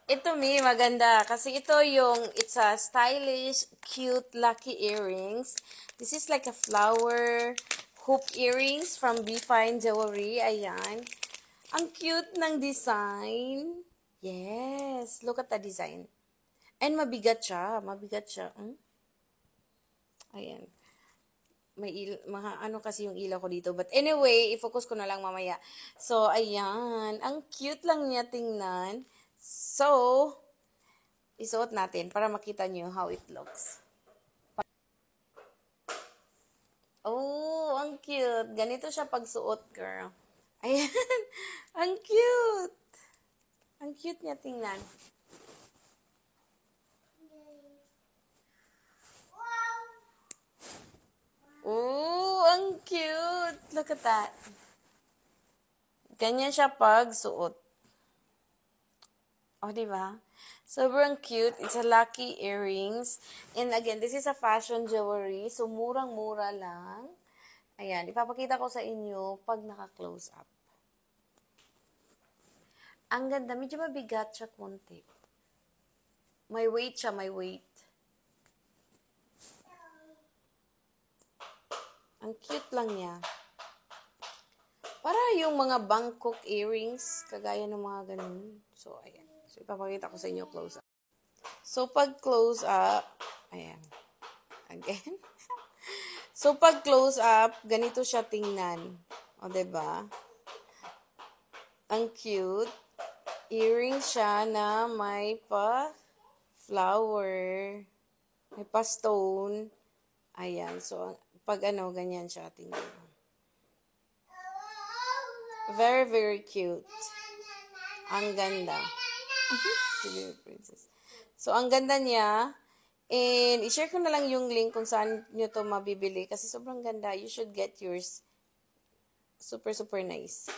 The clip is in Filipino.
Ito, maganda. Kasi ito yung, it's a stylish, cute, lucky earrings. This is like a flower hoop earrings from Be Fine Jewelry. Ayan. Ang cute ng design. Yes. Look at the design. And mabigat siya. Mabigat siya. Ayan. Mga ano kasi yung ilaw ko dito. But anyway, i-focus ko na lang mamaya. So, ayan. Ang cute lang niya tingnan. So, isuot natin para makita nyo how it looks. Oh, ang cute. Ganito siya pagsuot, girl. Ayan. Ang cute. Ang cute niya tingnan. Oh, ang cute. Look at that. Ganyan siya pag suot. Oh, di ba? Sobrang cute. It's a lucky earrings. And again, this is a fashion jewelry. So, murang-mura lang. Ayan, ipapakita ko sa inyo pag naka-close up. Ang ganda. Medyo mabigat siya konti. May weight siya, may weight. Ang cute lang niya. Para yung mga Bangkok earrings, kagaya ng mga ganun. So, ayan. So, ipapakita ko sa inyo close up. So, pag close up, ayan. Again. So, pag close up, ganito siya tingnan. O, diba? Ang cute. Earrings siya na may pa-flower. May pa-stone. Ayan. So, pag ganyan siya tingnan. Very, very cute. Ang ganda. Princess. So, ang ganda niya. And, i-share ko na lang yung link kung saan nyo to mabibili. Kasi sobrang ganda. You should get yours. Super, super nice.